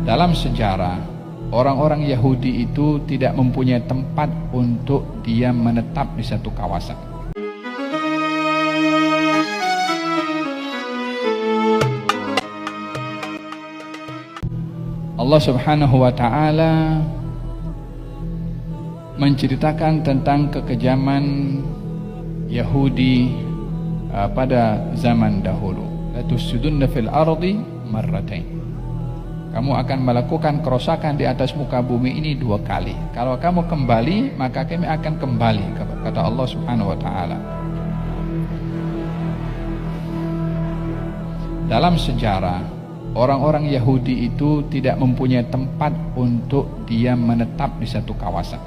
Dalam sejarah, orang-orang Yahudi itu tidak mempunyai tempat untuk dia menetap di satu kawasan. Allah Subhanahu wa Ta'ala menceritakan tentang kekejaman Yahudi pada zaman dahulu. La tusjudunna fil ardi marratain. Kamu akan melakukan kerosakan di atas muka bumi ini 2 kali. Kalau kamu kembali, maka kami akan kembali, kata Allah Subhanahu wa Ta'ala. Dalam sejarah, orang-orang Yahudi itu tidak mempunyai tempat untuk dia menetap di satu kawasan.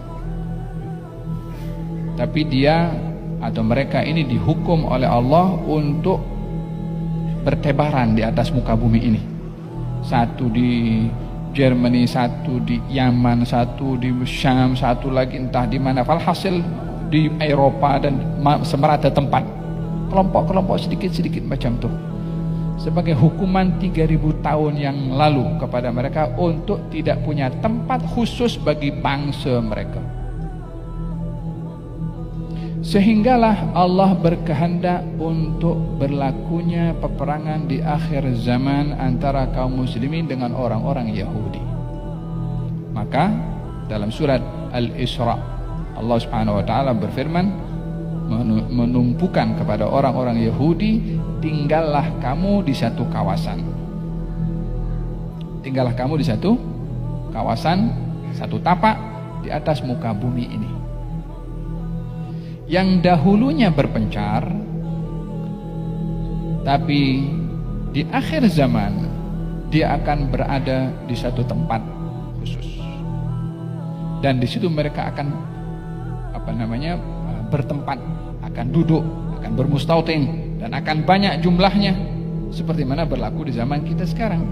Tapi dia atau mereka ini dihukum oleh Allah untuk bertebaran di atas muka bumi ini. Satu di Germany, satu di Yaman, satu di Syam, satu lagi entah di mana. Walhasil di Eropa dan semerata tempat. Kelompok-kelompok sedikit-sedikit macam tuh. Sebagai hukuman 3000 tahun yang lalu kepada mereka untuk tidak punya tempat khusus bagi bangsa mereka. Sehinggalah Allah berkehendak untuk berlakunya peperangan di akhir zaman antara kaum muslimin dengan orang-orang Yahudi. Maka dalam surat Al-Isra, Allah Subhanahu wa Ta'ala berfirman, menumpukan kepada orang-orang Yahudi, tinggallah kamu di satu kawasan. Tinggallah kamu di satu kawasan, satu tapak di atas muka bumi ini. Yang dahulunya berpencar, tapi di akhir zaman dia akan berada di satu tempat khusus, dan di situ mereka akan bertempat, akan duduk, akan bermustautin, dan akan banyak jumlahnya, seperti mana berlaku di zaman kita sekarang.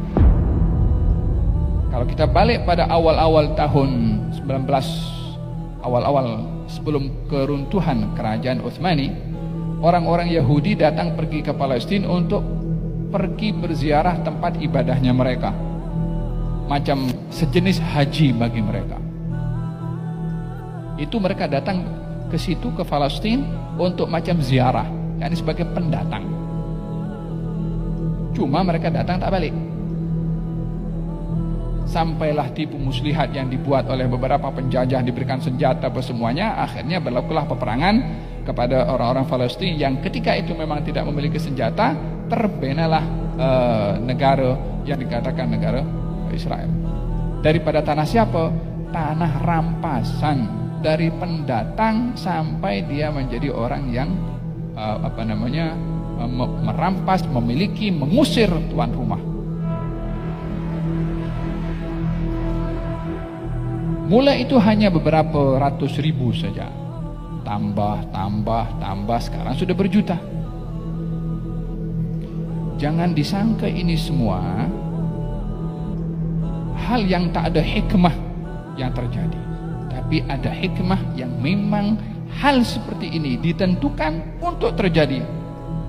Kalau kita balik pada awal-awal tahun 19, awal-awal sebelum keruntuhan kerajaan Utsmani, orang-orang Yahudi datang pergi ke Palestina untuk pergi berziarah tempat ibadahnya mereka, macam sejenis haji bagi mereka. Itu mereka datang ke situ, ke Palestina, untuk macam ziarah, yakni sebagai pendatang. Cuma mereka datang tak balik. Sampailah tipu muslihat yang dibuat oleh beberapa penjajah, diberikan senjata semuanya. Akhirnya berlakulah peperangan kepada orang-orang Palestina yang ketika itu memang tidak memiliki senjata. Terbenalah negara yang dikatakan negara Israel. Daripada tanah siapa? Tanah rampasan dari pendatang sampai dia menjadi orang yang merampas, memiliki, mengusir tuan rumah. Mula itu hanya beberapa ratus ribu saja. Tambah, sekarang sudah berjuta. Jangan disangka ini semua hal yang tak ada hikmah yang terjadi. Tapi ada hikmah yang memang hal seperti ini ditentukan untuk terjadi.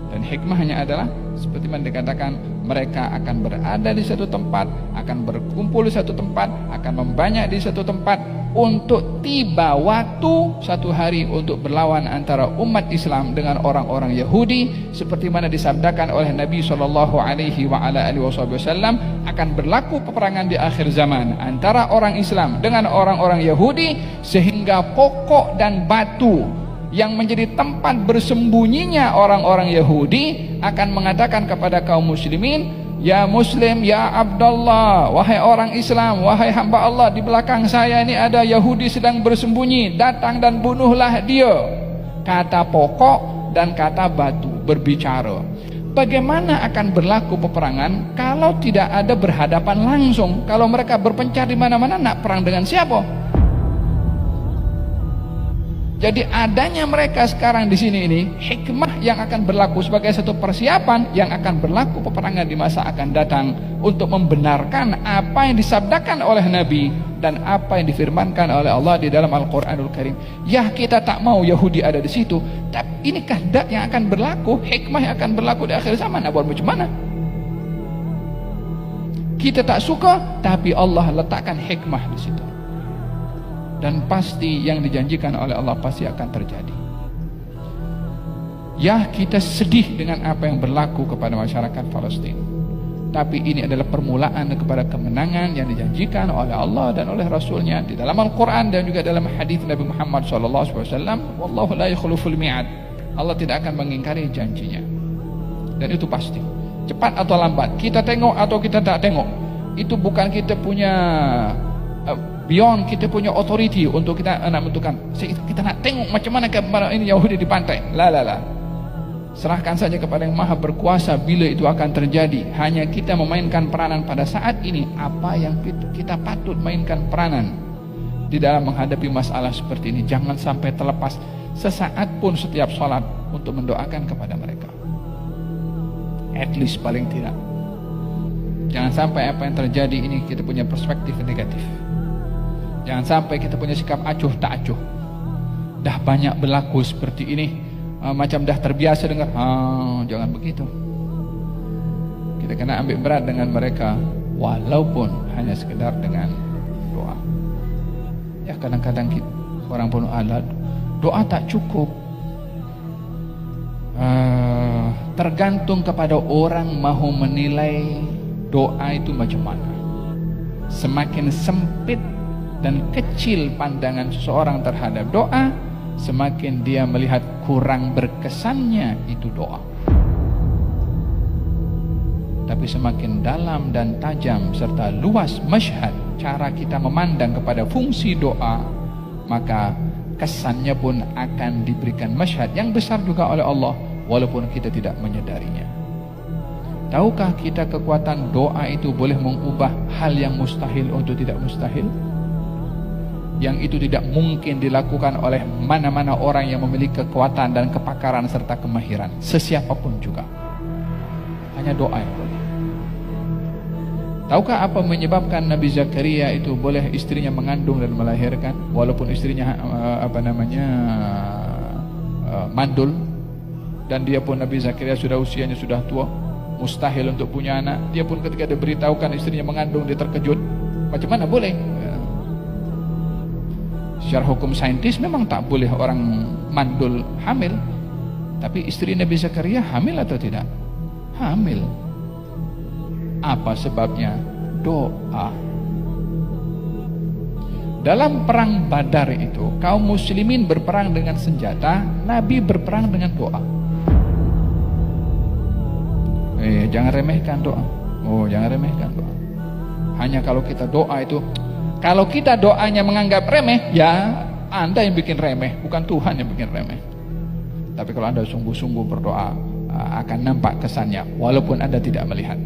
Dan hikmahnya adalah seperti yang dikatakan, mereka akan berada di satu tempat, akan berkumpul di satu tempat, akan membanyak di satu tempat, untuk tiba waktu satu hari untuk berlawan antara umat Islam dengan orang-orang Yahudi, seperti mana disabdakan oleh Nabi SAW, akan berlaku peperangan di akhir zaman antara orang Islam dengan orang-orang Yahudi, sehingga pokok dan batu yang menjadi tempat bersembunyinya orang-orang Yahudi akan mengatakan kepada kaum muslimin, ya Muslim, ya Abdullah, wahai orang Islam, wahai hamba Allah, di belakang saya ini ada Yahudi sedang bersembunyi, datang dan bunuhlah dia. Kata pokok dan kata batu berbicara. Bagaimana akan berlaku peperangan kalau tidak ada berhadapan langsung? Kalau mereka berpencar di mana-mana, nak perang dengan siapa? Jadi adanya mereka sekarang di sini ini hikmah yang akan berlaku sebagai satu persiapan yang akan berlaku peperangan di masa akan datang untuk membenarkan apa yang disabdakan oleh Nabi dan apa yang difirmankan oleh Allah di dalam Al-Quranul Karim. Ya, kita tak mau Yahudi ada di situ, tapi ini kehendak yang akan berlaku, hikmah yang akan berlaku di akhir zaman. Nah, buat macam mana? Kita tak suka, tapi Allah letakkan hikmah di situ. Dan pasti yang dijanjikan oleh Allah pasti akan terjadi. Ya, kita sedih dengan apa yang berlaku kepada masyarakat Palestina. Tapi ini adalah permulaan kepada kemenangan yang dijanjikan oleh Allah dan oleh Rasulnya di dalam Al-Quran dan juga dalam hadis Nabi Muhammad SAW. Wallahu la yukhliful mi'ad. Allah tidak akan mengingkari janjinya. Dan itu pasti. Cepat atau lambat, kita tengok atau kita tak tengok, itu bukan kita punya beyond kita punya authority untuk kita nak menentukan. Kita nak tengok macam mana ini Yahudi di pantai. La. Serahkan saja kepada yang maha berkuasa bila itu akan terjadi. Hanya kita memainkan peranan pada saat ini. Apa yang kita patut mainkan peranan di dalam menghadapi masalah seperti ini. Jangan sampai terlepas sesaat pun setiap sholat untuk mendoakan kepada mereka. At least paling tidak. Jangan sampai apa yang terjadi ini kita punya perspektif negatif. Jangan sampai kita punya sikap acuh tak acuh. Dah banyak berlaku seperti ini, macam dah terbiasa dengar. Jangan begitu. Kita kena ambil berat dengan mereka, walaupun hanya sekedar dengan doa. Ya, kadang-kadang orang pun alat doa tak cukup. Tergantung kepada orang mahu menilai doa itu macam mana. Semakin sempit dan kecil pandangan seseorang terhadap doa, semakin dia melihat kurang berkesannya itu doa. Tapi semakin dalam dan tajam serta luas masyhad cara kita memandang kepada fungsi doa, maka kesannya pun akan diberikan masyhad yang besar juga oleh Allah, walaupun kita tidak menyadarinya. Tahukah kita kekuatan doa itu boleh mengubah hal yang mustahil untuk tidak mustahil? Yang itu tidak mungkin dilakukan oleh mana-mana orang yang memiliki kekuatan dan kepakaran serta kemahiran, sesiapapun juga. Hanya doa yang boleh. Tahukah apa menyebabkan Nabi Zakaria itu boleh istrinya mengandung dan melahirkan walaupun istrinya mandul, dan dia pun Nabi Zakaria usianya sudah tua, mustahil untuk punya anak. Dia pun ketika diberitahukan istrinya mengandung, dia terkejut. Macam mana boleh? Secara hukum saintis memang tak boleh orang mandul hamil. Tapi istri Nabi Zakaria hamil atau tidak? Hamil. Apa sebabnya? Doa. Dalam perang Badar itu, kaum muslimin berperang dengan senjata, Nabi berperang dengan doa. Jangan remehkan doa. Jangan remehkan doa. Hanya kalau kita doa itu, kalau kita doanya menganggap remeh, ya Anda yang bikin remeh, bukan Tuhan yang bikin remeh. Tapi kalau Anda sungguh-sungguh berdoa, akan nampak kesannya walaupun Anda tidak melihat.